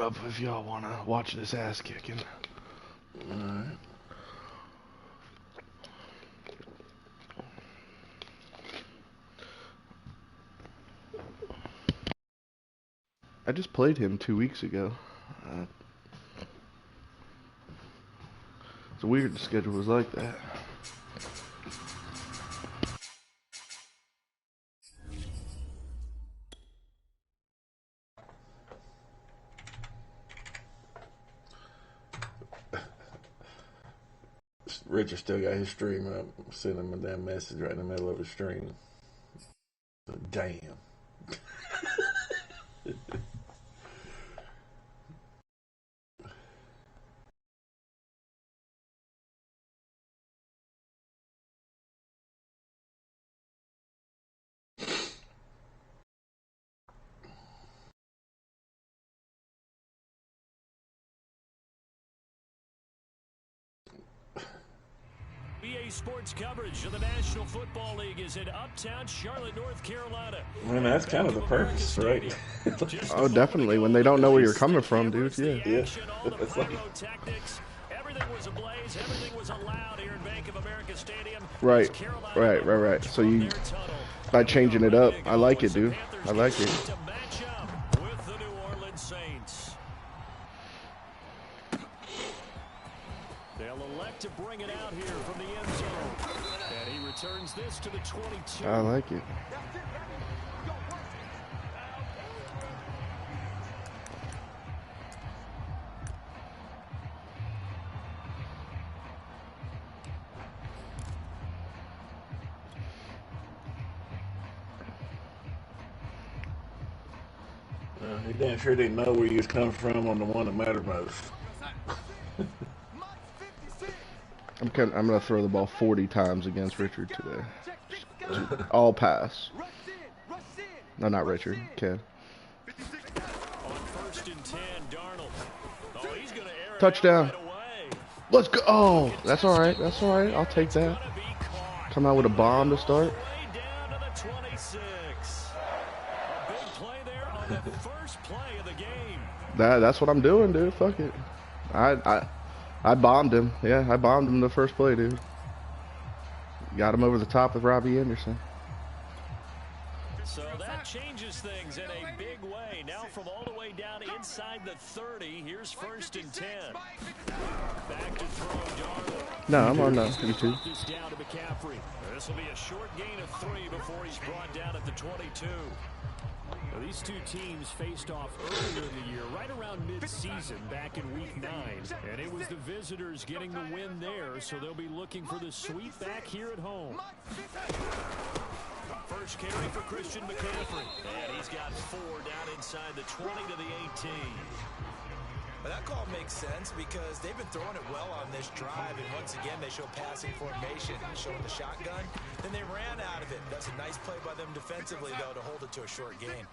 up if y'all want to watch this ass kicking. Alright. I just played him 2 weeks ago. It's weird the schedule was like that. Richard still got his stream up. I'm sending him a damn message right in the middle of the stream. Damn. BA Sports coverage of the National Football League is in Uptown Charlotte, North Carolina. Man, that's kind of the purpose, right? Oh, definitely. When they don't know where you're coming from, dude. Yeah. Yeah. It's like... Everything was ablaze. Everything was allowed here in Bank of America Stadium. Right. So you, by changing it up, I like it, dude. I like it. To match up with the New Orleans Saints. They'll elect to bring it out here from the end zone. And he returns this to the 22. I like it. He damn sure didn't know where he was coming from on the one that mattered most. I'm gonna throw the ball 40 times against Richard today. All pass. No, not Richard. Ken. On 1st and 10, Darnold. Oh, he's gonna air it Touchdown. out right away. Let's go. Oh, that's all right. That's all right. I'll take that. Come out with a bomb to start. Way down to the 26. A big play there on the first play of the game. That's what I'm doing, dude. Fuck it. I bombed him. Yeah, I bombed him the first play, dude. Got him over the top with Robbie Anderson. So that changes things in a big way. Now from all the way down inside the 30, here's 1st and 10. Back to throw, Darnold. No, I'm on YouTube. This down to McCaffrey. This will be a short gain of 3 before he's brought down at the 22. Now, these two teams faced off earlier in the year, right around mid-season, back in Week 9. And it was the visitors getting the win there, so they'll be looking for the sweep back here at home. First carry for Christian McCaffrey. And he's got 4 down inside the 20 to the 18. But that call makes sense because they've been throwing it well on this drive, and once again they show passing formation, showing the shotgun. Then they ran out of it. That's a nice play by them defensively, though, to hold it to a short gain.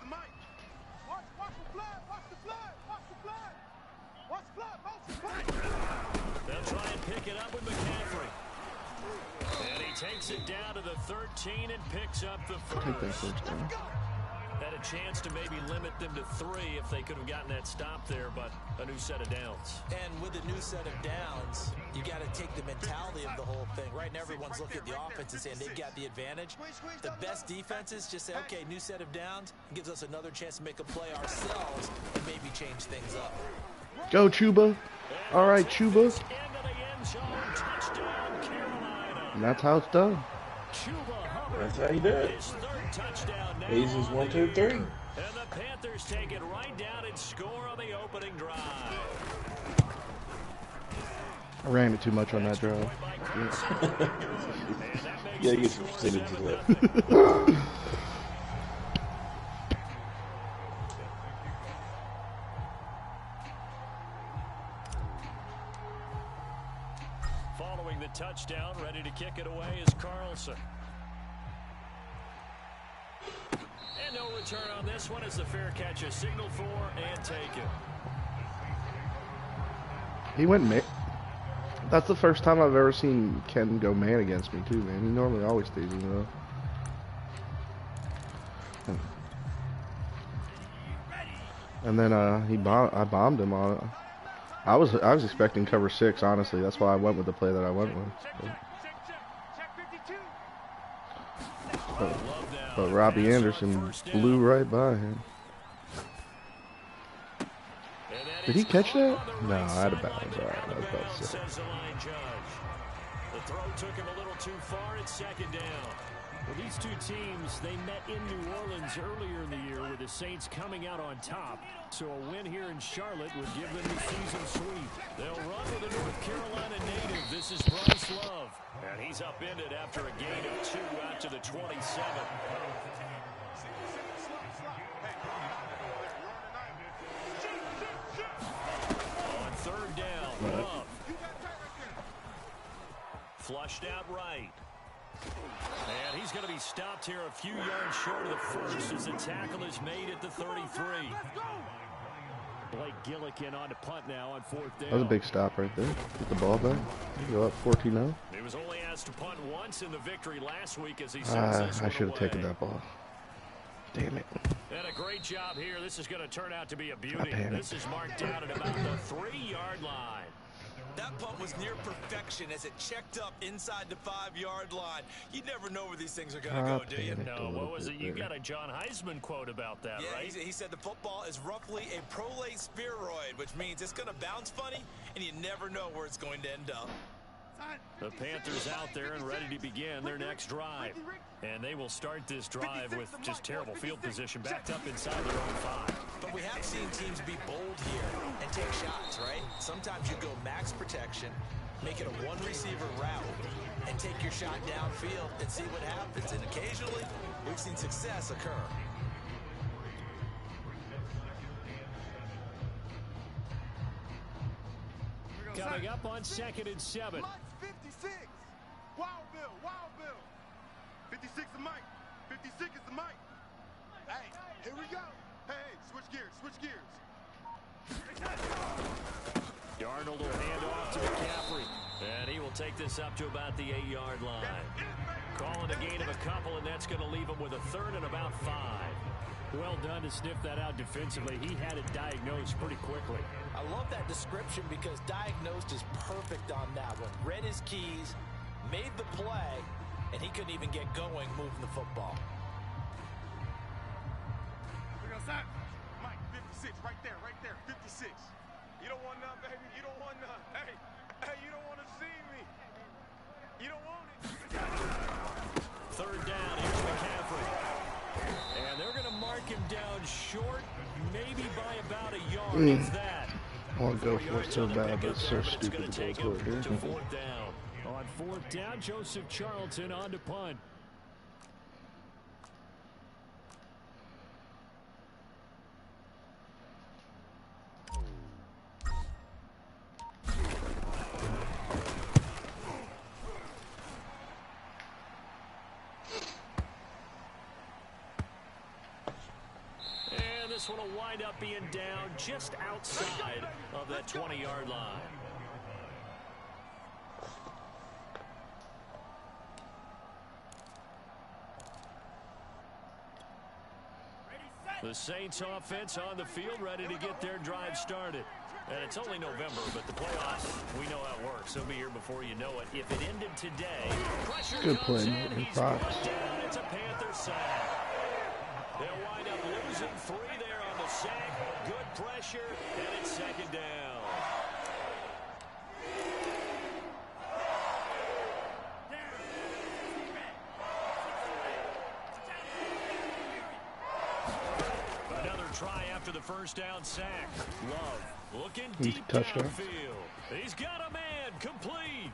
They'll try and pick it up with McCaffrey. And he takes it down to the 13 and picks up the first. Had a chance to maybe limit them to 3 if they could have gotten that stop there, but a new set of downs. And with a new set of downs, you got to take the mentality of the whole thing. Right now, everyone's looking at the offense and saying they've got the advantage. The best defenses just say, okay, new set of downs, gives us another chance to make a play ourselves and maybe change things up. Go, Chuba. All right, Chuba. And that's how it's done. That's how you do it. Easy's 1, 2, 3. And the Panthers take it right down and score on the opening drive. I ran it too much on that drive. Yeah, you get some percentages left. Following the touchdown, ready to kick it away is Carlson. And no return on this one as the fair catch is signaled for and taken. He went man. That's the first time I've ever seen Ken go man against me, too, man. He normally always stays in though. And then I bombed him on it. I was expecting cover 6, honestly. That's why I went with the play that I went with. But Robbie Anderson blew right by him. Did he catch that? No, I had a bounce. All right, I was about to say. The throw took him a little too far at second down. Well, these two teams, they met in New Orleans earlier in the year with the Saints coming out on top. So a win here in Charlotte would give them the season sweep. They'll run with a North Carolina native. This is Bryce Love. And he's upended after a gain of 2 out to the 27. On third down, Love. Flushed out right. And he's going to be stopped here a few yards short of the first as the tackle is made at the 33. Blake Gillikin on to punt now on fourth down. That was a big stop right there. Get the ball back. Go up 14-0. He was only asked to punt once in the victory last week as he sends this I should have away. taken that ball. Damn it. And a great job here. This is going to turn out to be a beauty. This is marked down at about the 3-yard line. That punt was near perfection as it checked up inside the 5-yard line. You never know where these things are going to go, do you? No, what was it? You got a John Heisman quote about that, right? He said the football is roughly a prolate spheroid, which means it's going to bounce funny, and you never know where it's going to end up. The Panthers out there and ready to begin their next drive. And they will start this drive with just terrible field position backed up inside their own 5. But we have seen teams be bold here and take shots, right? Sometimes you go max protection, make it a one-receiver route, and take your shot downfield and see what happens. And occasionally, we've seen success occur. Coming up on 2nd and 7. 56. Wild Bill. 56 is Mike. 56 is the Mike. Hey, here we go. Hey, switch gears. Darnold will hand off to McCaffrey. And he will take this up to about the 8-yard line. Calling a gain of a couple, and that's going to leave him with a 3rd and about 5. Well done to sniff that out defensively. He had it diagnosed pretty quickly. I love that description because diagnosed is perfect on that one. Read his keys, made the play, and he couldn't even get going moving the football. We're going to start. Mike, 56, right there, 56. You don't want none, baby. You don't want none. Hey, you don't want to see me. You don't want it. 3rd down, here's McCaffrey. And they're going to mark him down short, maybe by about a yard. It's that. I want to go for it so bad, but it's so stupid to go for it. To 4th down. On 4th down, Joseph Charlton on to punt. This one will wind up being down just outside of that 20-yard line. The Saints offense on the field ready to get their drive started. And it's only November, but the playoffs, we know how it works. They'll be here before you know it. If it ended today, pressure good comes play, in. He's brought down. It's a Panther sack. They'll wind up losing 3 there on the sack. Good pressure, and it's 2nd down. Another try after the 1st down sack. Love looking deep downfield. He's got a man complete.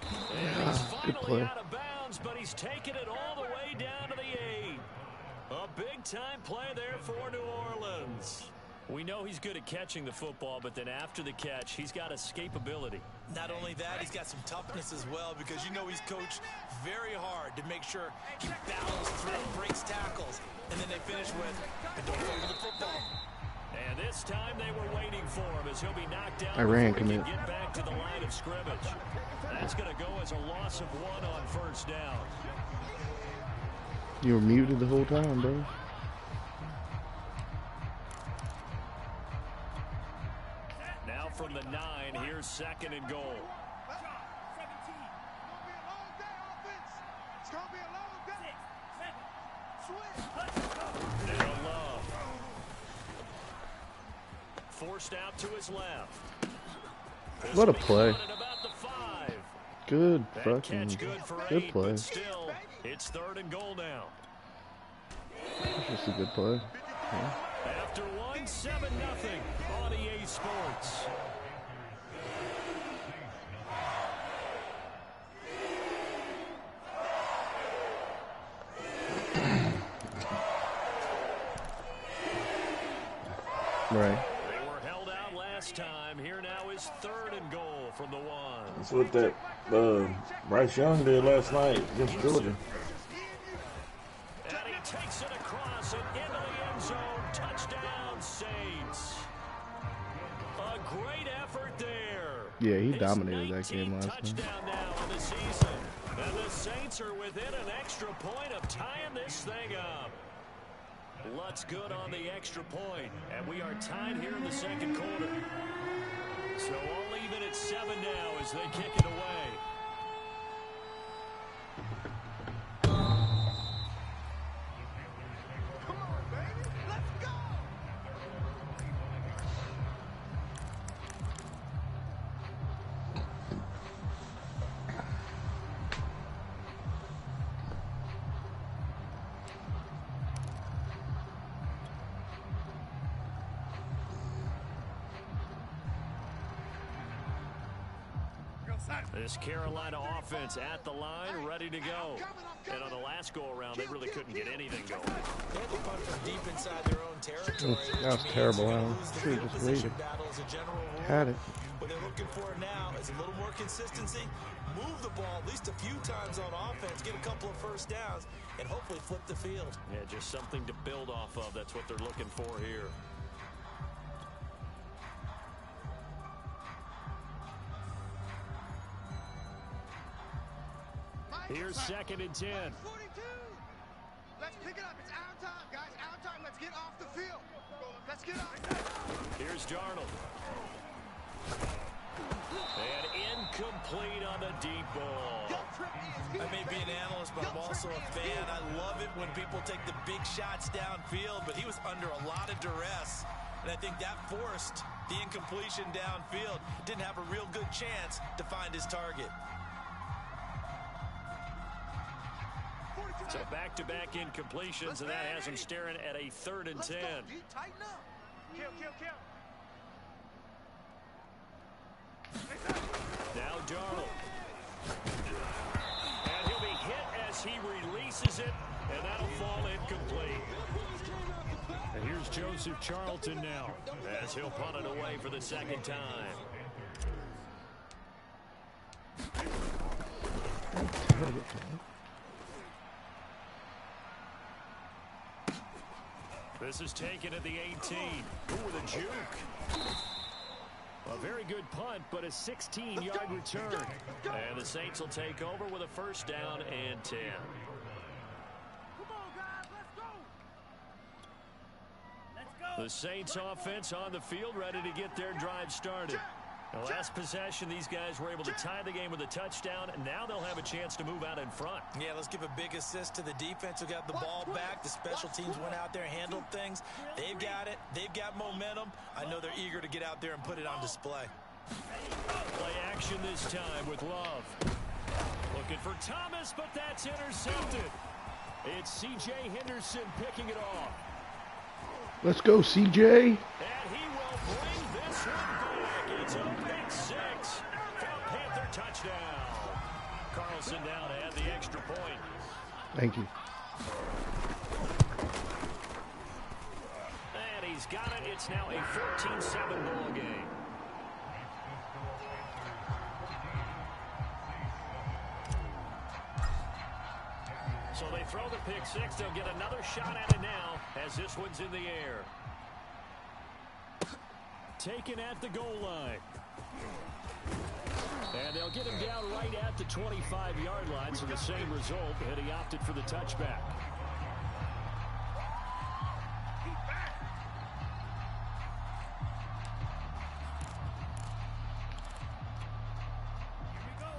And he's finally out of bounds, but he's taken it all the way down to the 8. A big-time play there for New Orleans. We know he's good at catching the football, but then after the catch, he's got escapability. Not only that, he's got some toughness as well because you know he's coached very hard to make sure he battles through, breaks tackles, and then they finish with, and don't fumble the football. And this time they were waiting for him as he'll be knocked down before he can get back to the line of scrimmage. That's going to go as a loss of 1 on 1st down. You were muted the whole time, bro. from the 9. Here's 2nd and goal. Now Love. Forced out to his left. What a play. Good fucking good play. But still, it's 3rd and goal now. Just a good play. Yeah. After 7-0 on EA Sports. Right. They were held out last time. Here now is 3rd and goal from the 1. That's what that Bryce Young did last night against Georgia. And he takes it across and into the end zone. Touchdown, Saints. A great effort there. Yeah, he dominated that game last night. Touchdown now in the season. And the Saints are within an extra point of tying this thing up. Lutz good on the extra point, and we are tied here in the 2nd quarter. So all even at 7 now as they kick it away. Come on, baby. Let's go. This Carolina offense at the line, ready to go. And on the last go-around, they really couldn't get anything going. They had to punt from deep inside their own territory. That was terrible, Alan. Should have just waited. Had it. What they're looking for now is a little more consistency. Move the ball at least a few times on offense, get a couple of first downs, and hopefully flip the field. Yeah, just something to build off of. That's what they're looking for here. Here's 2nd and 10. 42. Let's pick it up. It's our time, guys. Our time. Let's get off the field. Let's get off. Here's Darnold. And incomplete on the deep ball. I may be an analyst, but I'm also a fan. I love it when people take the big shots downfield, but he was under a lot of duress. And I think that forced the incompletion downfield. Didn't have a real good chance to find his target. So back-to-back incompletions, and that has him staring at a 3rd and 10. Tighten up. Kill. Now Darnold. And he'll be hit as he releases it, and that'll fall incomplete. And here's Joseph Charlton now, as he'll punt it away for the 2nd time. This is taken at the 18. Ooh, the juke. A very good punt, but a 16-yard return. And the Saints will take over with a 1st down and 10. Come on, guys. Let's go. The Saints offense on the field, ready to get their drive started. The last possession, these guys were able to tie the game with a touchdown, and now they'll have a chance to move out in front. Yeah, let's give a big assist to the defense who got the ball back. The special teams went out there, handled things. They've got it. They've got momentum. I know they're eager to get out there and put it on display. Play action this time with Love. Looking for Thomas, but that's intercepted. It's C.J. Henderson picking it off. Let's go, CJ. And he will bring this one back. It's a big 6 for a Panther touchdown. Carlson down to add the extra point. Thank you. And he's got it. It's now a 14-7 ball game. So they throw the pick 6. They'll get another shot at it now as this one's in the air. Taken at the goal line. And they'll get him down right at the 25-yard line, so the same result, and he opted for the touchback.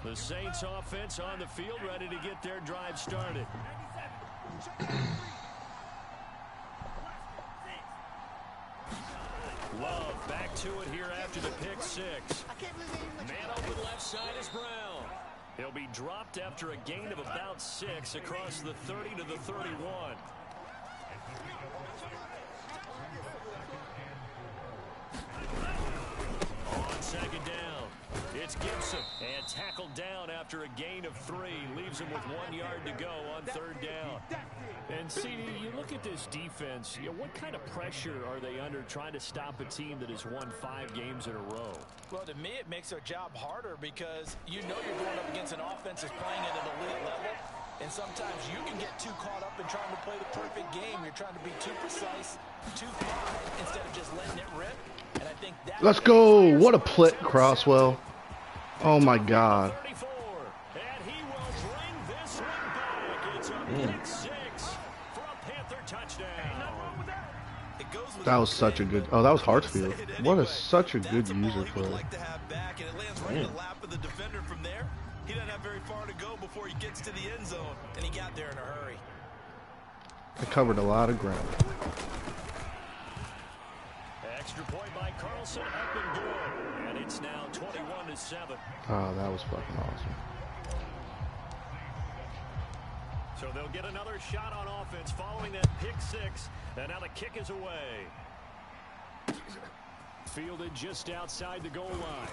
The Saints offense on the field, ready to get their drive started. Love back to it here after the pick six. Man open left side is Brown. He'll be dropped after a gain of about 6 across the 30 to the 31. On second down, it's Gibson. And tackled down after a gain of 3. Leaves him with 1 yard to go on third down. And CD, you look at this defense, what kind of pressure are they under trying to stop a team that has won 5 games in a row? Well, to me, it makes their job harder because you know you're going up against an offense that's playing at an elite level. And sometimes you can get too caught up in trying to play the perfect game. You're trying to be too precise, too fine, instead of just letting it rip. And I think that Let's go. What a play, Crosswell. Oh, my God. And he will bring this one back. It's a pick 6 for a Panther touchdown. That was such a good. Oh, that was Hartsfield. What a such a good user play. Like to have back, and it lands right in the lap of the defender from there. He doesn't have very far to go before he gets to the end zone, and he got there in a hurry. I covered a lot of ground. Extra point by Carlson, up and good. And it's now 21-7. Oh, that was fucking awesome. So they'll get another shot on offense following that pick 6. And now the kick is away. Fielded just outside the goal line.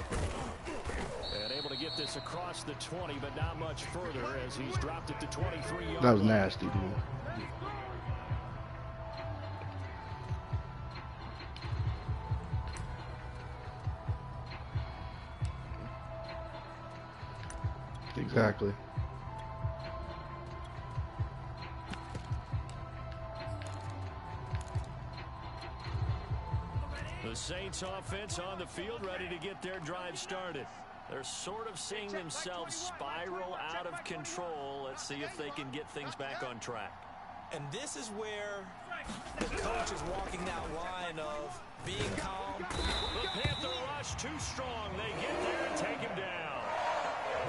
And able to get this across the 20, but not much further as he's dropped it to 23 yards. That was nasty, dude. Exactly. The Saints offense on the field ready to get their drive started. They're sort of seeing themselves spiral out of control. Let's see if they can get things back on track. And this is where the coach is walking that line of being calm. The Panther rush too strong. They get there and take him down.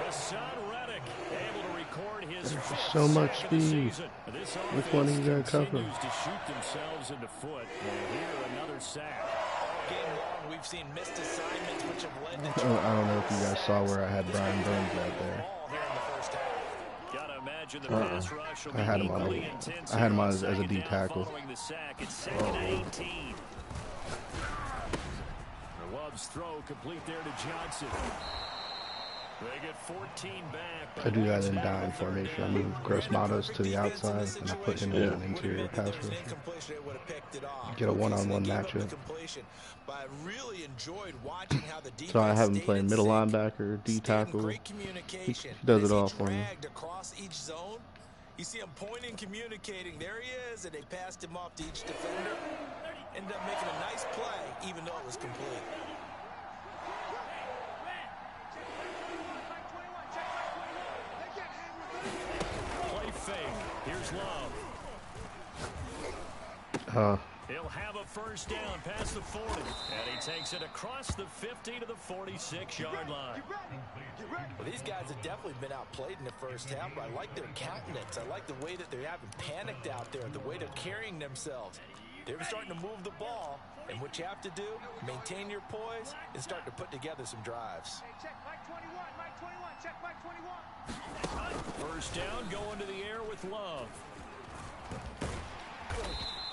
The son Reddick able to record his so much speed. Which one are you gonna cover? Continues to shoot themselves in the foot. And here another sack. All game long, we've seen missed assignments which have led to. I don't know if you guys saw where I had Brian Burns right there. Gotta imagine the pass rush will I had him on. be intense. I had him on as a D tackle. Following the sack, it's second and 18. Love's throw complete there to Johnson. They get 14 back. I do that in dime formation. I move Gross Matos to the outside, and I put him in an interior pass rusher. Get a one-on-one matchup. So I have him playing middle linebacker, D tackle. He does it all for me. You see him pointing, communicating. There he is, and they passed him off to each defender. Ended up making a nice play, even though it was complete. Play fake. Here's Love. He'll have a first down past the 40. And he takes it across the 50 to the 46-yard line. Well, these guys have definitely been outplayed in the first half, but I like their countenance. I like the way that they haven't panicked out there, the way they're carrying themselves. They're starting to move the ball, and what you have to do, maintain your poise and start to put together some drives. Check Mike 21, Mike 21, check Mike 21. First down, going to the air with Love.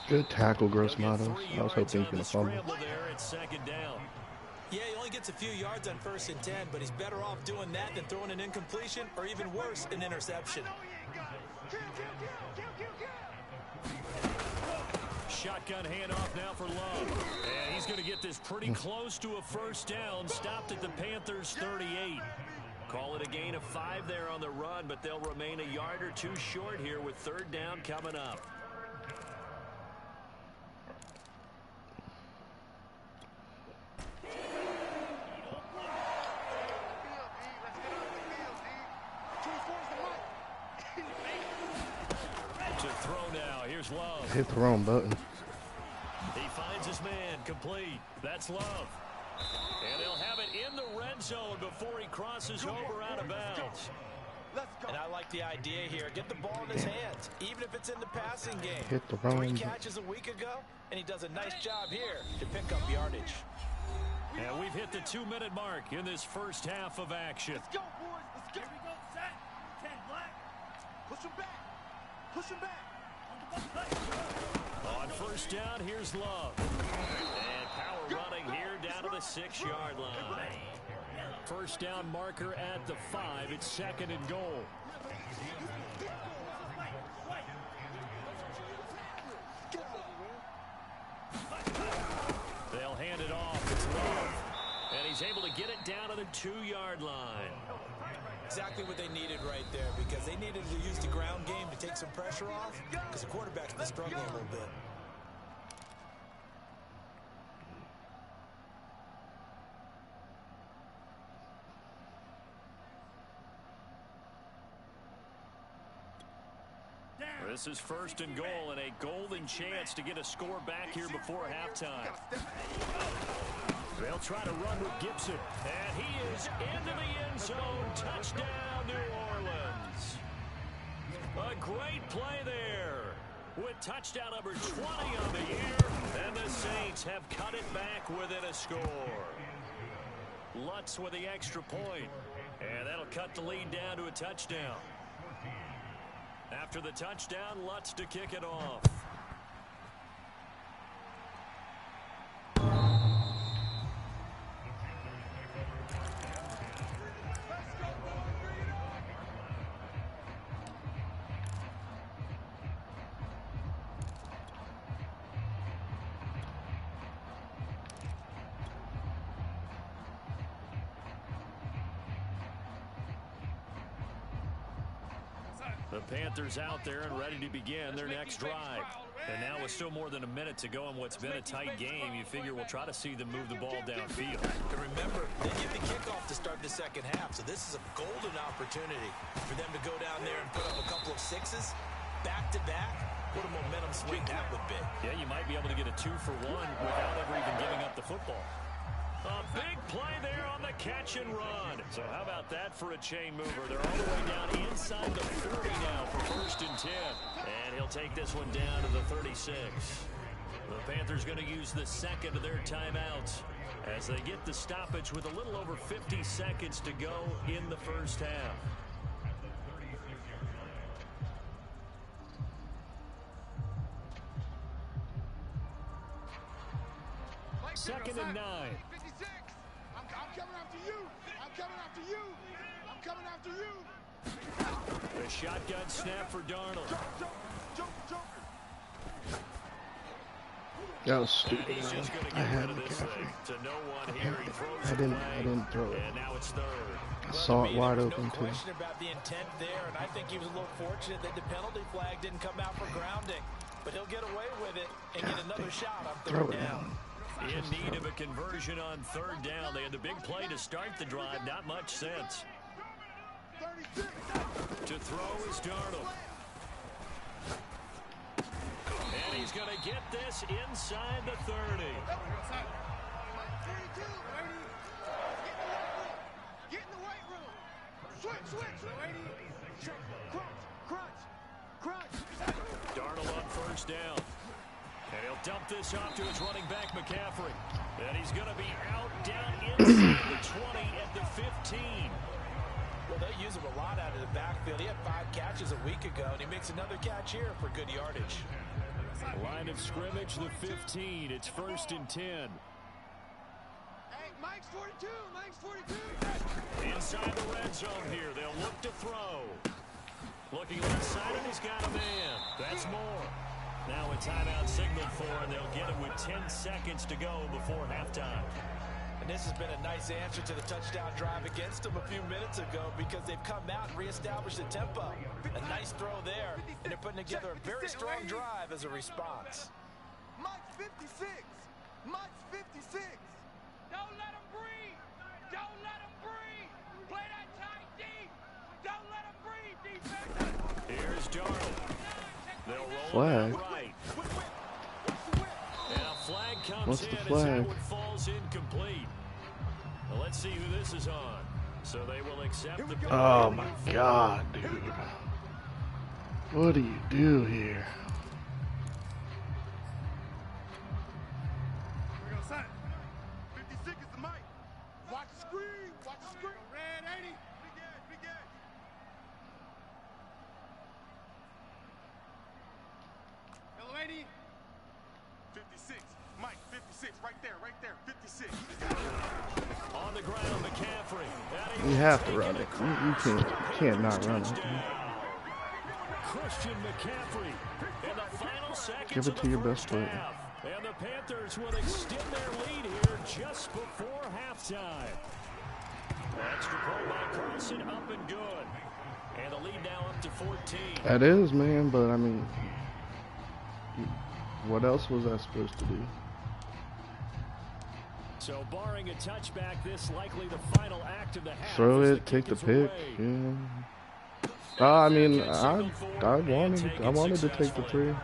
Good tackle, Gross Matos. I was hoping he was going to fumble. There at second down. Yeah, he only gets a few yards on 1st and 10, but he's better off doing that than throwing an incompletion or even worse, an interception. Shotgun handoff now for Love. And he's going to get this pretty close to a first down. Stopped at the Panthers' 38. Call it a gain of 5 there on the run, but they'll remain a yard or 2 short here with third down coming up. To throw now. Here's Love. Hit the wrong button. He finds his man. Complete. That's Love. And they'll have it in the red zone before he crosses over out of bounds. And I like the idea here. Get the ball in his hands, even if it's in the passing game. Hit the 3 wrong. catches a week ago, and he does a nice job here to pick up yardage. And we've hit the 2-minute mark in this first half of action. Let's go, boys. Let's go. Here we go, set. 10 black. Push him back. Push him back. On first down, here's Love. And power running here down to the 6-yard line. First down marker at the 5. It's 2nd and goal. They'll hand it off. It's Love. And he's able to get it down to the 2-yard line. Exactly what they needed right there, because they needed to use the ground game to take some pressure off, because the quarterback's been struggling a little bit. This is 1st and goal and a golden chance to get a score back here before halftime. They'll try to run with Gibson. And he is into the end zone. Touchdown, New Orleans. A great play there with touchdown number 20 on the year. And the Saints have cut it back within a score. Lutz with the extra point. And that'll cut the lead down to a touchdown. After the touchdown, Lutz to kick it off. The Panthers out there and ready to begin their next drive. And now with still more than a minute to go in what's been a tight game, you figure we'll try to see them move the ball downfield. And remember, they get the kickoff to start the second half, so this is a golden opportunity for them to go down there and put up a couple of 6s back-to-back. What a momentum swing that would be. Yeah, you might be able to get a 2-for-1 without ever even giving up the football. A big play there on the catch and run. So how about that for a chain mover? They're all the way down inside the 40 now for 1st and 10. And he'll take this one down to the 36. The Panthers going to use the 2nd of their timeouts as they get the stoppage with a little over 50 seconds to go in the first half. Second and 9. I'm coming after you. I'm coming after you. I'm coming after you. The shotgun snap for Darnold. Jump. That was stupid. He's just going to I get had rid of this thing to no one here. He throws I didn't throw it. And now it's 3rd. I saw it wide open No too. question about the intent there, and I think he was a little fortunate that the penalty flag didn't come out for grounding. But he'll get away with it and get another shot on 3rd down. In need of a conversion on 3rd down. They had the big play to start the drive. Not much sense. To throw is Darnold. And he's going to get this inside the 30. Get in the weight room. Switch. Crunch. Darnold on 1st down. And he'll dump this off to his running back, McCaffrey. And he's going to be out down inside the 20 at the 15. Well, they use him a lot out of the backfield. He had 5 catches a week ago, and he makes another catch here for good yardage. Line of scrimmage, the 15. It's 1st and 10. Hey, Mike's 42. Inside the red zone here. They'll look to throw. Looking left side, and he's got a man. That's more. Now a timeout signal for, and they'll get him with 10 seconds to go before halftime. And this has been a nice answer to the touchdown drive against them a few minutes ago, because they've come out and reestablished the tempo. A nice throw there, and they're putting together a very strong drive as a response. Mike's 56. Mike's 56. Don't let him breathe. Don't let him breathe. Play that tight deep. Don't let him breathe, defense. Here's Darnold. They'll roll Flag. it out right. And a flag comes What's the in as flag? that one falls incomplete. Well, let's see who this is on. So they will accept the penalty. Oh my God, dude. What do you do here? We're gonna sign. 56 is the mic. Watch the screen. Watch the screen. Red 80. Big edge. Big edge. Hello 80. 56. Mike, 56. Right there. Right there. 56. On the ground, McCaffrey. You have to run it. You can't not run it. Christian McCaffrey in the final seconds. Give it to your best player. And the Panthers will extend their lead here just before halftime. Extra point by Carlson, up and good. And the lead now up to 14. That is, man, but I mean, what else was I supposed to do? So barring a touchback, this likely the final act of the half. Throw as it, take the is pick. away. Yeah. I mean, I wanted to take the 3.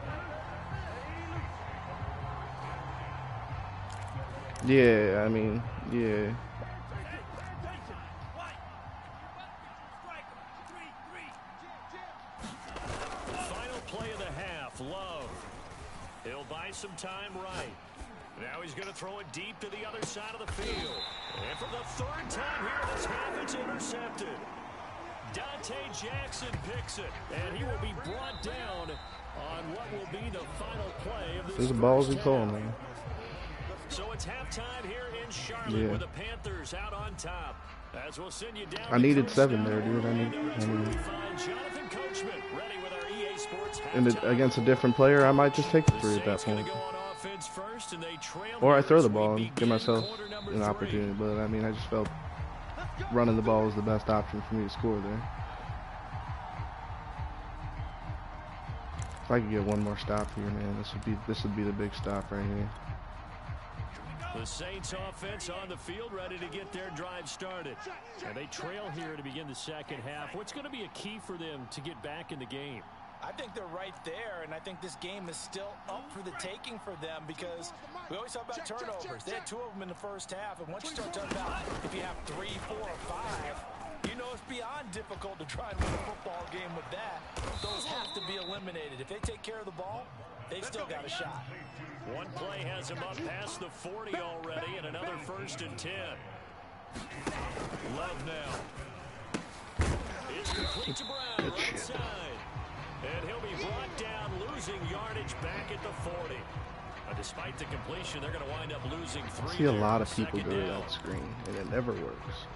Yeah, I mean, yeah. Final play of the half, Love. He'll buy some time right. Now he's going to throw it deep to the other side of the field. And for the third time here this half, it's intercepted. Dante Jackson picks it, and he will be brought down on what will be the final play of this. This is a ballsy call, man. So it's halftime here in Charlotte with the Panthers out on top. As we'll send you down. I needed 7 there, dude. I need Jonathan Coachman ready with our EA Sports and against a different player, I might just take the 3 at that point. Or I throw the ball and give myself an opportunity. But I mean, I just felt running the ball was the best option for me to score there. If I could get one more stop here, man, this would be the big stop right here. The Saints offense on the field ready to get their drive started. And they trail here to begin the second half. What's going to be a key for them to get back in the game? I think they're right there, and I think this game is still up for the taking for them because we always talk about turnovers. They had 2 of them in the first half, and once you start talking about if you have 3, 4, or 5, you know it's beyond difficult to try and win a football game with that. Those have to be eliminated. If they take care of the ball, they've still got a shot. One play has them up past the 40 already, and another 1st and 10. Love now. It's complete to Brown, right side. And he'll be brought down, losing yardage back at the 40. Despite the completion, they're going to wind up losing 3. I see a lot of people go to that screen, and it never works.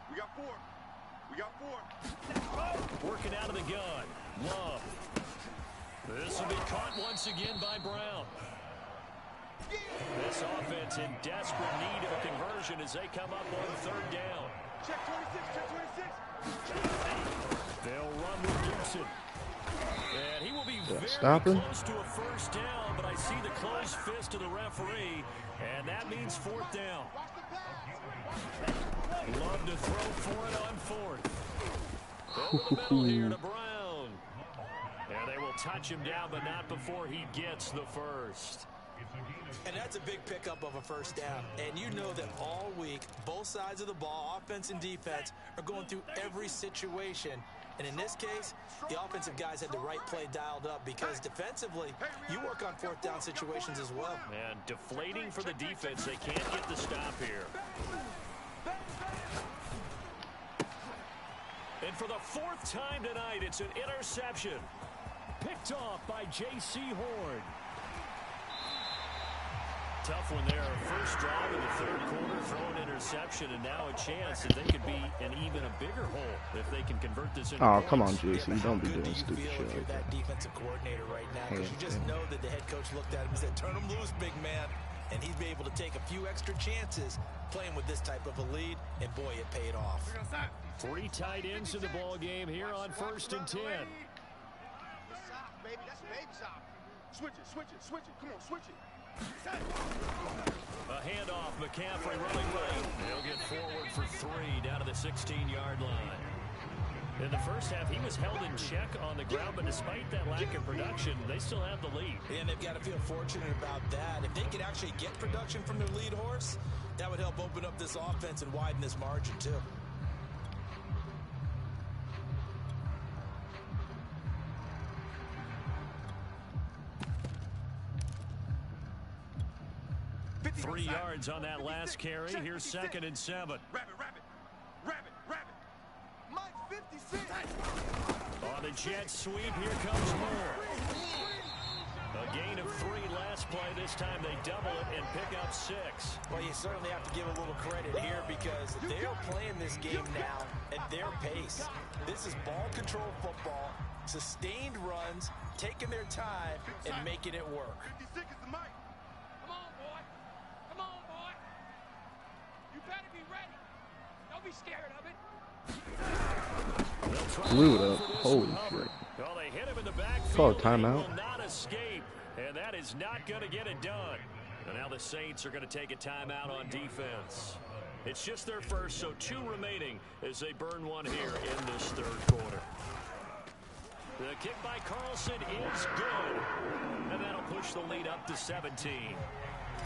We got 4. We got 4. Working out of the gun. Love. This will be caught once again by Brown. This offense in desperate need of a conversion as they come up on 3rd down. Check 26, check 26. They'll run with Gibson. And he will be very close to a 1st down, but I see the closed fist of the referee, and that means 4th down. Love to throw for it on 4th. Over the middle here to Brown. And they will touch him down, but not before he gets the 1st. And that's a big pickup of a 1st down. And you know that all week, both sides of the ball, offense and defense, are going through every situation. And in this case, the offensive guys had the right play dialed up because defensively, you work on 4th down situations as well. And deflating for the defense. They can't get the stop here. And for the 4th time tonight, it's an interception. Picked off by J.C. Horn. Tough one there. 1st drive in the 3rd quarter, throw an interception, and now a chance that they could be in even a bigger hole if they can convert this into points. Come on, JC. Don't be doing stupid shit like that. Defensive coordinator right now, because you just know that the head coach looked at him and said, turn him loose, big man. And he'd be able to take a few extra chances playing with this type of a lead, and boy, it paid off. 3 tight ends in the ball game here on 1st and 10. Baby, that's baby sock. Switch it, switch it, switch it. Come on, switch it. A handoff, McCaffrey running right. They'll get forward for 3 down to the 16-yard line. In the first half, he was held in check on the ground, but despite that lack of production, they still have the lead. And they've got to feel fortunate about that. If they could actually get production from their lead horse, that would help open up this offense and widen this margin, too. Three yards on that last carry. Here's 2nd and 7. Rabbit. Mike 56. On the jet sweep, here comes more. A gain of 3 last play. This time they double it and pick up 6. Well, you certainly have to give a little credit here because they're playing this game now at their pace. This is ball control football, sustained runs, taking their time, and making it work. 56 is the mic. Come on, boy. You better be ready. Don't be scared of it. Blew it up. Holy shit. Well, they hit him in the backfield. Call a timeout. He will not escape, and that is not going to get it done. And now the Saints are going to take a timeout on defense. It's just their first, so 2 remaining as they burn one here in this 3rd quarter. The kick by Carlson is good, and that'll push the lead up to 17.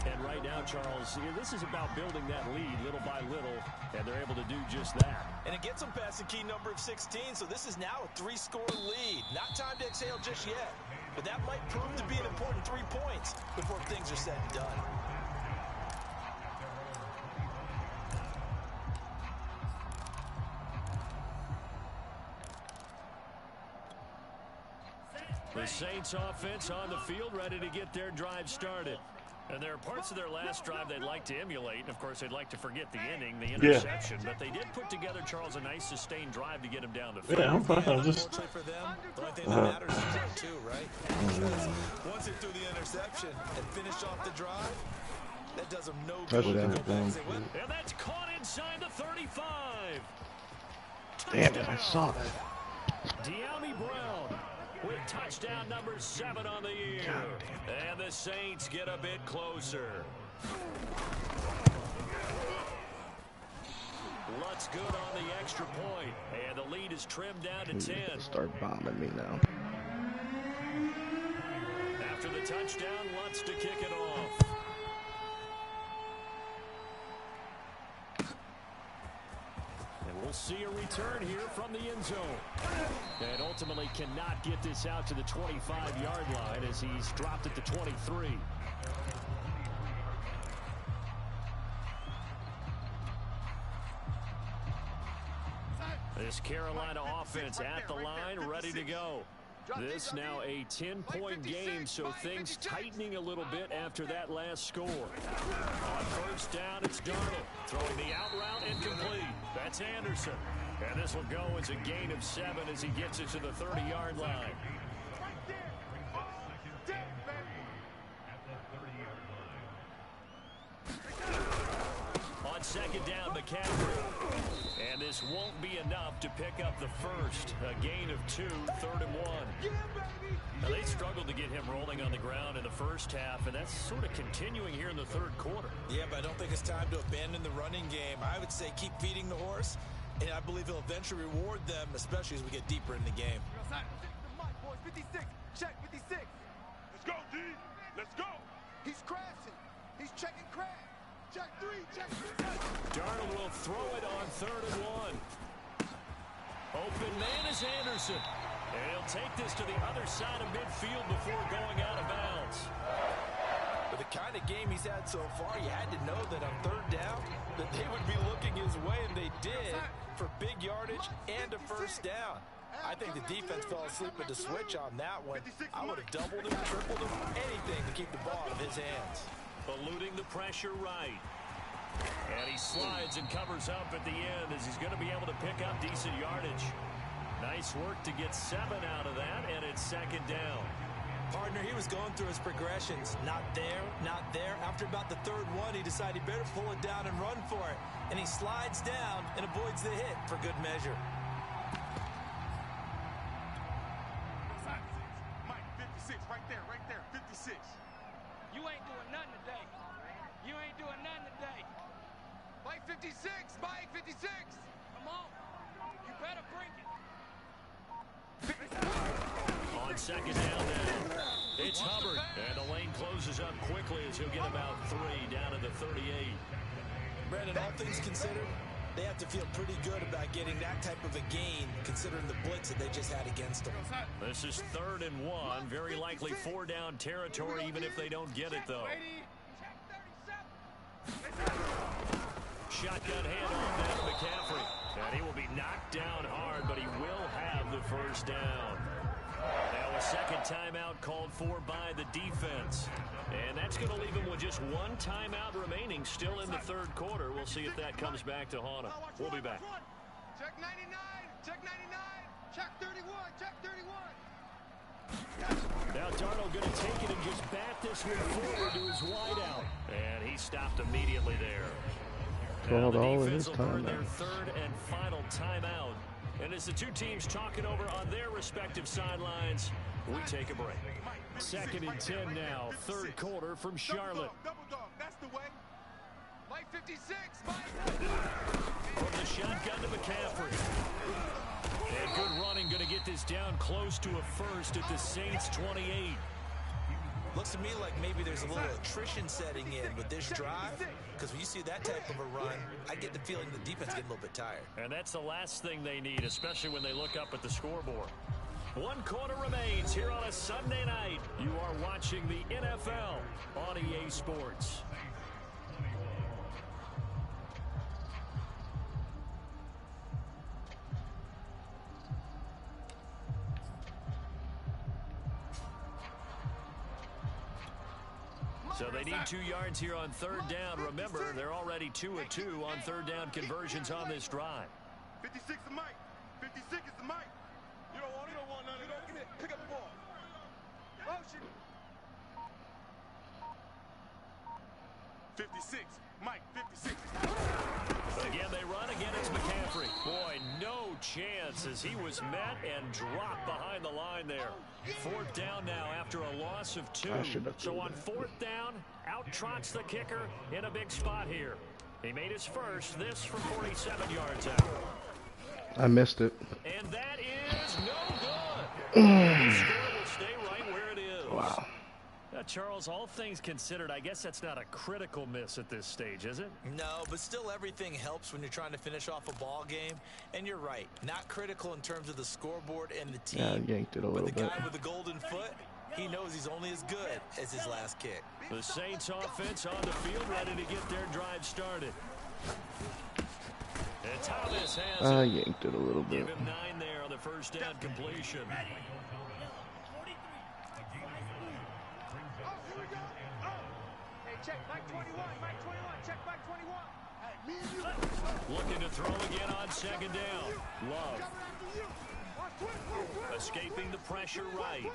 And right now, Charles, this is about building that lead little by little, and they're able to do just that. And it gets them past the key number of 16, so this is now a 3-score lead. Not time to exhale just yet, but that might prove to be an important 3 points before things are said and done. The Saints offense on the field, ready to get their drive started. And there are parts of their last drive they'd like to emulate. And, of course, they'd like to forget the inning, the interception. But they did put together, Charles, a nice sustained drive to get him down the field. Yeah, I'm fine. I'm just... Unfortunately for them, the only thing that matters is that, too, right? Because once they threw the interception and finished off the drive, that does them no good. And that's caught inside the 35. Damn it, I saw that. De'Ami Brown with touchdown number 7 on the year. And the Saints get a bit closer. Lutz good on the extra point. And the lead is trimmed down to 10. Start bombing me now. After the touchdown, Lutz to kick it off. We'll see a return here from the end zone. And ultimately cannot get this out to the 25-yard line as he's dropped it to 23. This Carolina offense at the line, ready to go. This now a 10-point game, so things tightening a little bit after that last score. On first down, it's Darnold. Throwing the out route incomplete. That's Anderson. And this will go as a gain of 7 as he gets it to the 30-yard line. On second down, McCaffrey. And this won't be enough to pick up the first. A gain of 2, 3rd and 1. Now, they struggled to get him rolling on the ground in the first half, and that's sort of continuing here in the 3rd quarter. Yeah, but I don't think it's time to abandon the running game. I would say keep feeding the horse, and I believe he'll eventually reward them, especially as we get deeper in the game. 56, check 56. Let's go, D. Let's go. He's crashing. He's checking crash. Check 3, check 3. Darnold will throw it on 3rd and 1. Open man is Anderson. And he'll take this to the other side of midfield before going out of bounds. With the kind of game he's had so far, you had to know that on 3rd down that they would be looking his way, and they did, for big yardage and a first down. I think the defense fell asleep with the switch on that one. I would have doubled him, tripled him, anything to keep the ball out of his hands. Eluding the pressure right. And he slides and covers up at the end as he's going to be able to pick up decent yardage. Nice work to get 7 out of that, and it's 2nd down. Partner, he was going through his progressions. Not there, not there. After about the 3rd one, he decided he better pull it down and run for it. And he slides down and avoids the hit for good measure. Mike, 56, right there, 56. You ain't doing nothing today. You ain't doing nothing today. Mike 56, Mike 56. Come on. You better bring it. second down now. It's Hubbard, and the lane closes up quickly as he'll get about 3 down to the 38. Brandon, all things considered, they have to feel pretty good about getting that type of a gain, considering the blitz that they just had against them. This is 3rd and 1, very likely 4-down territory, even if they don't get it, though. Shotgun handoff now to McCaffrey. And he will be knocked down hard, but he will have the first down. Now a second timeout called for by the defense. And that's going to leave him with just 1 timeout remaining still in the 3rd quarter. We'll see if that comes back to haunt him. We'll be back. Check 99, check 99, check 31, check 31. Now Darnold going to take it and just bat this one forward to his wideout. And he stopped immediately there. Now the defense will burn their 3rd and final timeout. And as the two teams talking over on their respective sidelines, we take a break. 2nd and 10 now, 3rd quarter from Charlotte. Double dog, that's the way. Mike 56, From the shotgun to McCaffrey. And good running, going to get this down close to a first at the Saints 28. Looks to me like maybe there's a little attrition setting in with this drive, because when you see that type of a run, I get the feeling the defense getting a little bit tired. And that's the last thing they need, especially when they look up at the scoreboard. 1 quarter remains here on a Sunday night. You are watching the NFL on EA Sports. So they need 2 yards here on 3rd down. Remember, they're already 2 of 2 on 3rd down conversions on this drive. 56 is Mike. 56 is the Mike. You don't want none of that. Get it. Pick up the ball. Motion. 56. Mike, 56. Again, they run. Again, it's McCaffrey. Boy, no chance as he was met and dropped behind the line there. 4th down now after a loss of 2. So on 4th down, out trots the kicker in a big spot here. He made his first, this from 47 yards out. I missed it. And that is no good. The score will stay right where it is. Wow. Now, Charles, all things considered, I guess that's not a critical miss at this stage, is it? No, but still everything helps when you're trying to finish off a ball game. And you're right, not critical in terms of the scoreboard and the team. Yeah, I yanked it a little bit. But the guy with the golden foot, he knows he's only as good as his last kick. The Saints offense on the field, ready to get their drive started. And Thomas has I yanked it a little bit. Give him 9 there on the first down completion. Check Mike 21, Mike 21, check Mike 21. Looking to throw again on 2nd down. Love. Escaping the pressure right.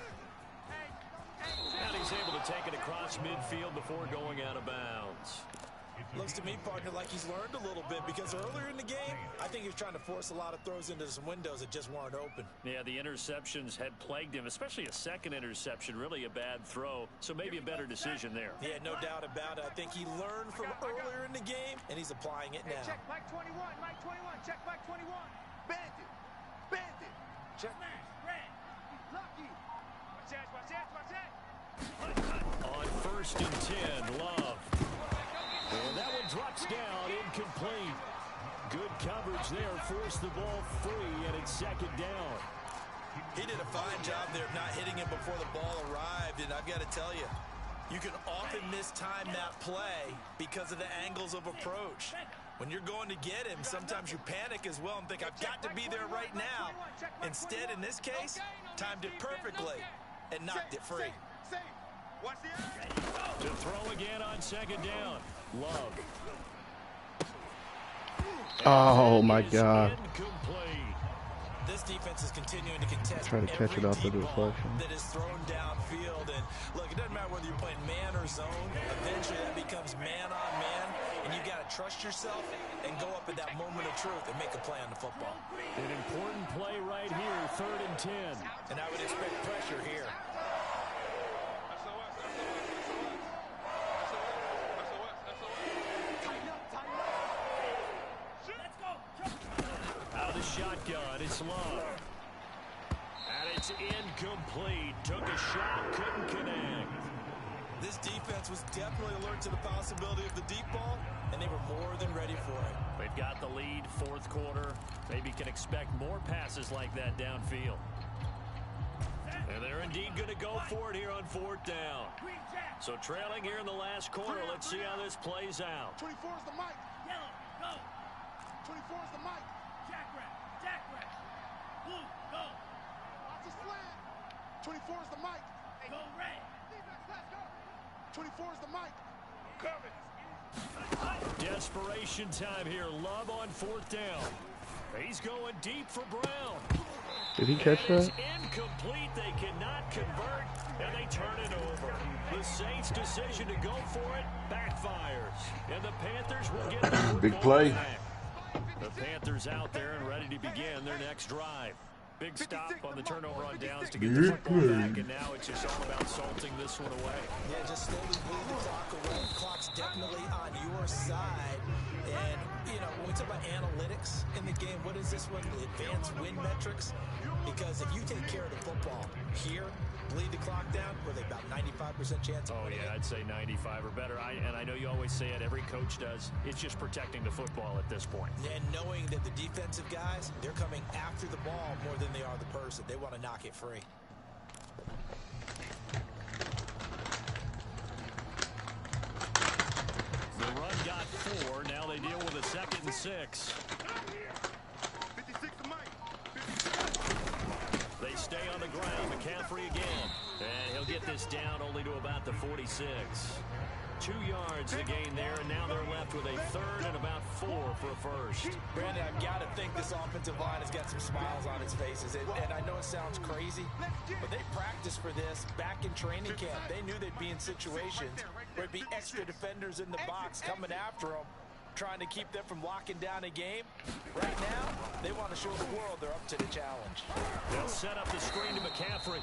And he's able to take it across midfield before going out of bounds. Looks to me, partner, like he's learned a little bit, because earlier in the game, I think he was trying to force a lot of throws into some windows that just weren't open. Yeah, the interceptions had plagued him, especially a second interception, really a bad throw, so maybe a better decision there. Yeah, no doubt about it. I think he learned from earlier in the game, and he's applying it now. Check Mike 21, Mike 21, check Mike 21. Bandit, bandit. Check. Lucky. Watch that, watch that, watch that. On 1st and 10, Love. And that one drops down, incomplete. Good coverage there, forced the ball free, and it's 2nd down. He did a fine job there of not hitting him before the ball arrived, and I've got to tell you, you can often mistime that play because of the angles of approach. When you're going to get him, sometimes you panic as well and think, I've got to be there right now. Instead, in this case, timed it perfectly and knocked it free. To throw again on 2nd down. Love. Oh my God. Incomplete. This defense is continuing to contest Trying to catch it off the deflection. that is thrown downfield. And look, it doesn't matter whether you're playing man or zone. Eventually that becomes man on man, and you got to trust yourself and go up at that moment of truth and make a play on the football. An important play right here, 3rd and 10. And I would expect pressure here. Out of the shotgun, it's Love. And it It's incomplete. Took a shot, couldn't connect. This defense was definitely alert to the possibility of the deep ball, and they were more than ready for it. They've got the lead, fourth quarter. Maybe can expect more passes like that downfield. And they're indeed going to go for it here on fourth down. So trailing here in the last quarter. Let's see how this plays out. 24 is the mic. Yellow, go. 24 is the mic. Jack red. Blue, go. Watch his flag. 24 is the mic. Go red. Defense, let's go. 24 is the mic. Coming. Desperation time here. Love on fourth down. He's going deep for Brown. Did he catch that? Incomplete. They cannot convert, and they turn it over. The Saints' decision to go for it backfires, and the Panthers will get the big play. Back. The Panthers out there and ready to begin their next drive. Big stop on the turnover on downs to get the football back, and now it's just all about salting this one away. Yeah, just slowly bleed the clock away. The clock's definitely on your side. And, you know, when we talk about analytics in the game, what is this one? The advanced win metrics? Because if you take care of the football here, bleed the clock down, were they about 95% chance of winning? Yeah, I'd say 95 or better. And I know you always say it, every coach does. It's just protecting the football at this point. And knowing that the defensive guys, they're coming after the ball more than they are the person. They want to knock it free. The run got 4. Now they deal with a 2nd and 6. 56 the mic. They stay on the ground. McCaffrey again. And he'll get this down only to about the 46. 2 yards to gain there, and now they're left with a 3rd and about 4 for a first. Brandon, I've got to think this offensive line has got some smiles on its faces. And I know it sounds crazy, but they practiced for this back in training camp. They knew they'd be in situations where it'd be extra defenders in the box coming after them, trying to keep them from locking down a game. Right now, they want to show the world they're up to the challenge. They'll set up the screen to McCaffrey,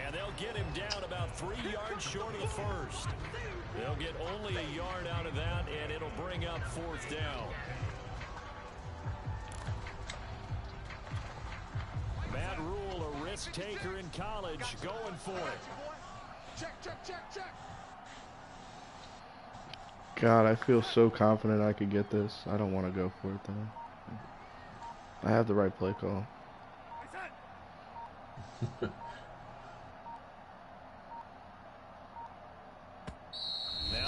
and they'll get him down about 3 yards short of the first. They'll get only a yard out of that, and it'll bring up 4th down. Matt Rule, a risk taker in college, going for it. Check. God, I feel so confident I could get this. I don't want to go for it, though. I have the right play call.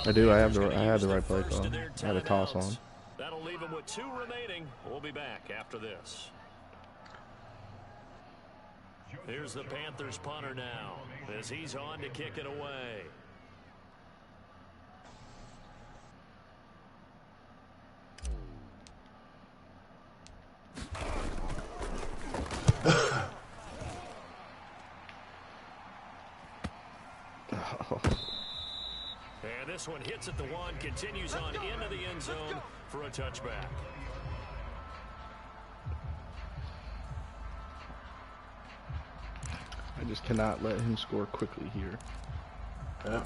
I do. I have the right play call. I had a toss on. That'll leave him with 2 remaining. We'll be back after this. Here's the Panthers punter now as he's on to kick it away. And this one hits at the 1, continues on into the end zone for a touchback. I just cannot let him score quickly here. Yeah.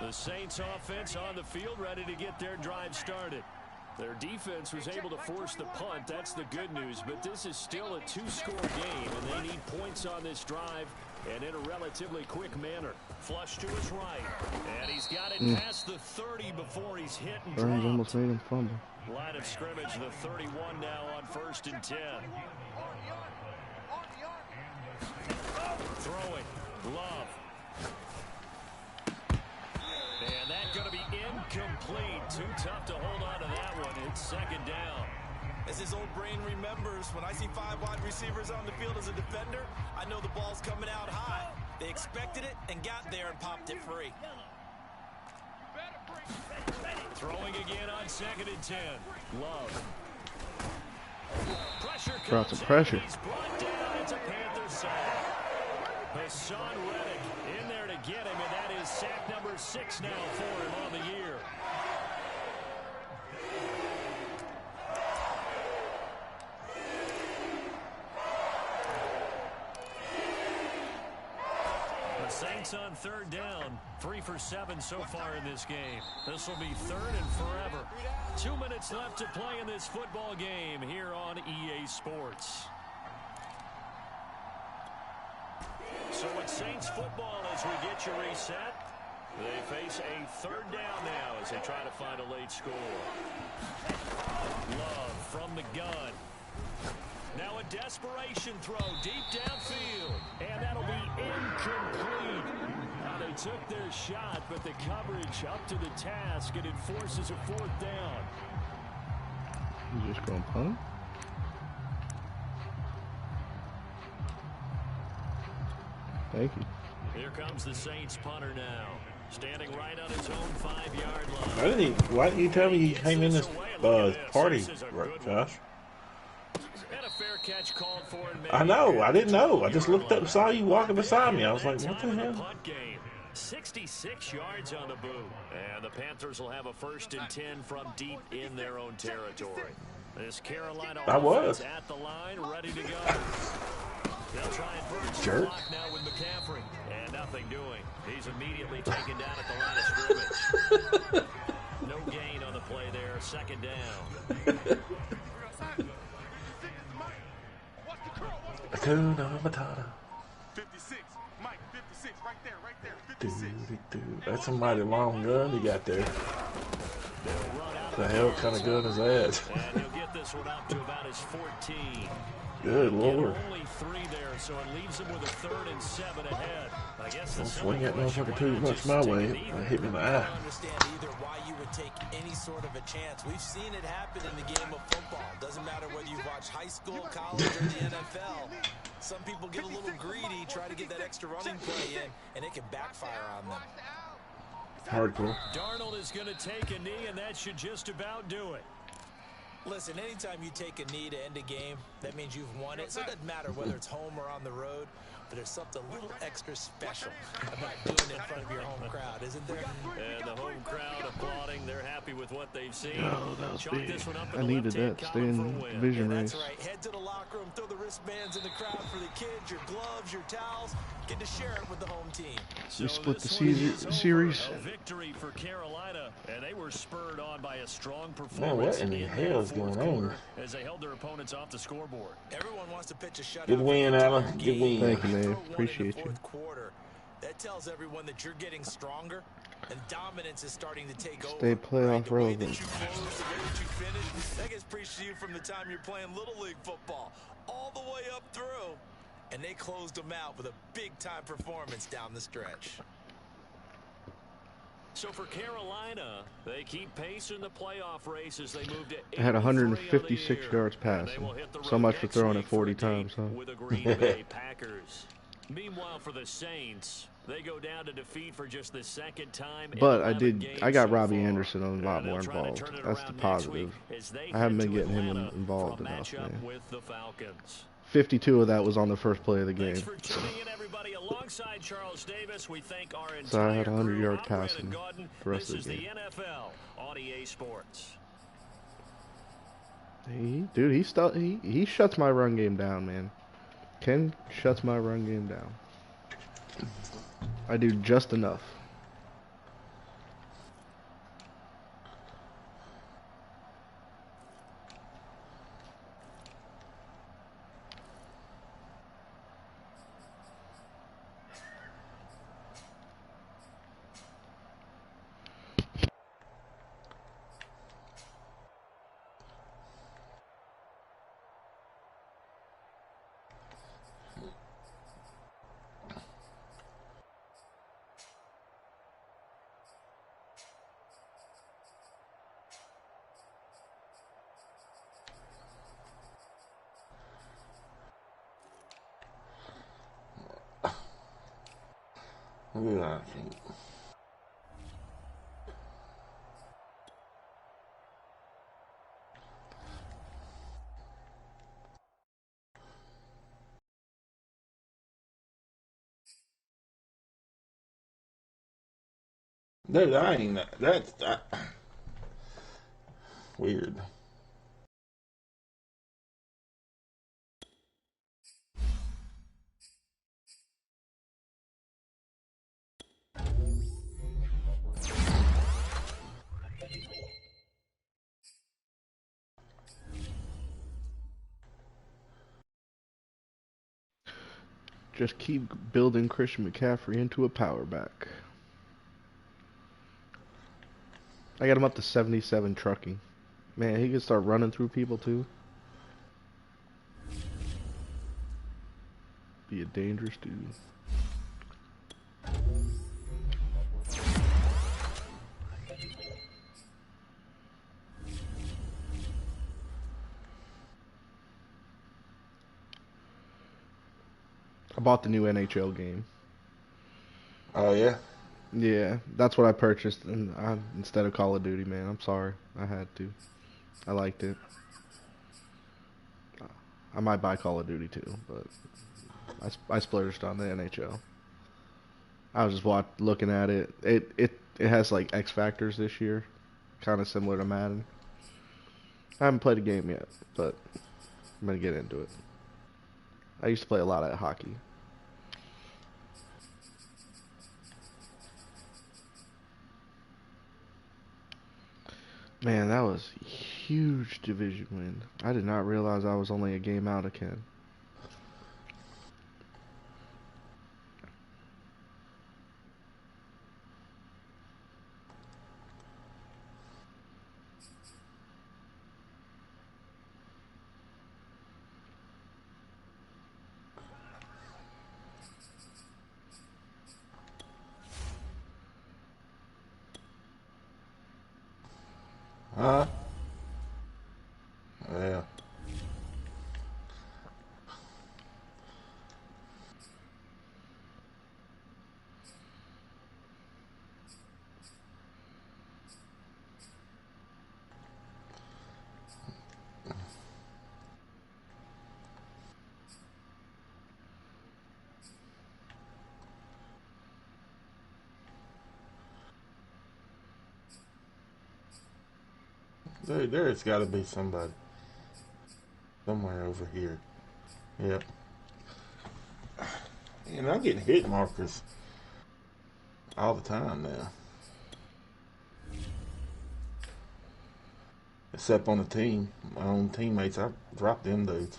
The Saints offense on the field, ready to get their drive started. Their defense was able to force the punt. That's the good news. But this is still a 2-score game, and they need points on this drive and in a relatively quick manner. Flush to his right, and he's got it past the 30 before he's hit and Burns dropped. almost made him fumble. Line of scrimmage, the 31 now on 1st and 10. Throwing, Love. And that's going to be incomplete. Too tough to hold on to that one. It's 2nd down. As his old brain remembers, when I see 5 wide receivers on the field as a defender, I know the ball's coming out high. They expected it and got there and popped it free. Throwing again on 2nd and 10. Love. Pressure Brought comes some pressure. in. He's brought down. It's a Panthers sack. Hassan Reddick in there to get him, and that is sack number 6 now for him on the year. Saints on third down. 3 for 7 so far in this game. This will be third and forever. 2 minutes left to play in this football game here on EA Sports. So it's Saints football as we get you reset. They face a third down now as they try to find a late score. Love from the gun. Now a desperation throw deep downfield. And that'll be incomplete. They took their shot, but the coverage up to the task, and it forces a fourth down. You just going to punt? Thank you. Here comes the Saints punter now. Standing right on his own 5-yard line. Why didn't you tell me he came in this party, Josh? Catch called for I know. I didn't know. I just looked up and saw you walking beside me. I was like, what the hell? 66 yards on the boot. And the Panthers will have a 1st and 10 from deep in their own territory. This Carolina offense at the line, ready to go. They'll try and burn the clock now with McCaffrey. And nothing doing. He's immediately taken down at the line of scrimmage. No gain on the play there. 2nd down. Hakuna Matata. 56, Mike, 56, right there, 56. That's a mighty long gun you got there. The hell kind of gun is that? And he'll get this one up to about his 14. Good Lord. Only 3 there, so it leaves him with a 3rd and 7 ahead. I guess Don't swing that motherfucker too much my way. It hit me in the eye. I don't understand either why you would take any sort of a chance. We've seen it happen in the game of football. Doesn't matter whether you watch high school, college, or the NFL. Some people get a little greedy, try to get that extra running play in, and it can backfire on them. Hardcore. Darnold is going to take a knee, and that should just about do it. Listen, anytime you take a knee to end a game, that means you've won it. So it doesn't matter whether it's home or on the road, but there's something a little extra special about doing it in front of your home crowd, isn't there? And the home crowd applauding. They're happy with what they've seen. Oh, that was Chalk big. this one up in I the needed left-hand that. Stay column in for a win. vision Yeah, race. that's right. Head to the locker room, throw the wristbands in the crowd for the kids, your gloves, your towels. Get to share it with the home team. We split the this one is series. over. A victory for Carolina, and they were spurred on by a strong Man, performance what in the that hell is fourth going on? quarter as they held their opponents off the scoreboard. Everyone wants to pitch a shutout. Good win, for the Alan. entire Good game. win. Thank you, man. Throw one in the Appreciate you. fourth quarter. That tells everyone that you're getting stronger, and dominance is starting to take over. Stay playoff The way that relevant. you close, the way that you finish, that gets preached to you from the time you're playing Little League football, all the way up through. And they closed them out with a big-time performance down the stretch. So for Carolina, they keep pace in the playoff race as they move to 83 I had on the 156 year. yards And they passing. will hit the So road much for next throwing it week for 40 a date times, huh? with the Green Bay Packers. Meanwhile, for the Saints, they go down to defeat for just the 2nd time. in But 11 games I got so Robbie far. Anderson a lot And more they'll try to involved. turn it That's the around next positive. week as they I haven't head been to getting him Atlanta involved for a enough, matchup man. with the Falcons. 52 of that was on the first play of the game. Thanks for tuning in, everybody. Alongside Charles Davis, we thank our entire So I had 100 crew. yard I'm Brandon passing Gaudin. the rest This of the is game. the NFL on EA Sports. Dude, he shuts my run game down, man. Ken shuts my run game down. I do just enough. Look at that. Dude, I ain't that's weird. Just keep building Christian McCaffrey into a power back. I got him up to 77 trucking. Man, he can start running through people too. Be a dangerous dude. I bought the new NHL game. Oh, yeah? Yeah, that's what I purchased instead of Call of Duty, man. I'm sorry. I had to. I liked it. I might buy Call of Duty too, but I splurged on the NHL. I was just looking at it. It has like X Factors this year, kind of similar to Madden. I haven't played a game yet, but I'm gonna get into it. I used to play a lot of hockey. Man, that was a huge division win. I did not realize I was only a game out of Ken. Huh? Yeah. There's got to be somebody somewhere over here. Yep. And I'm getting hit markers all the time now. Except on the team. My own teammates, I dropped them dudes.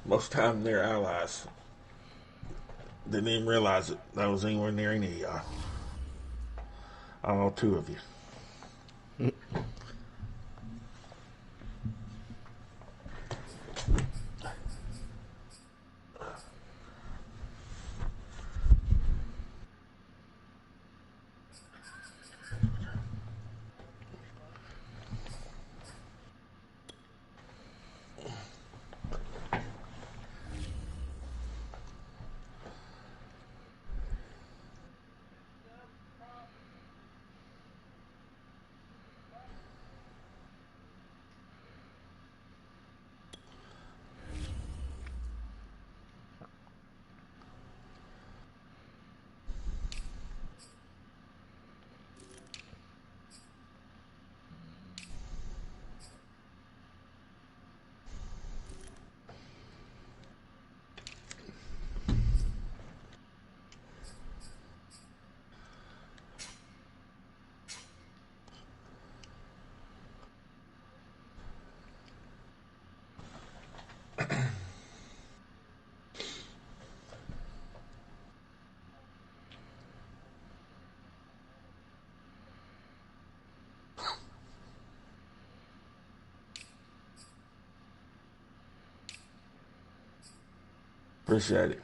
Most time they're allies. Didn't even realize it. I was anywhere near any of y'all. All two of you. Appreciate it.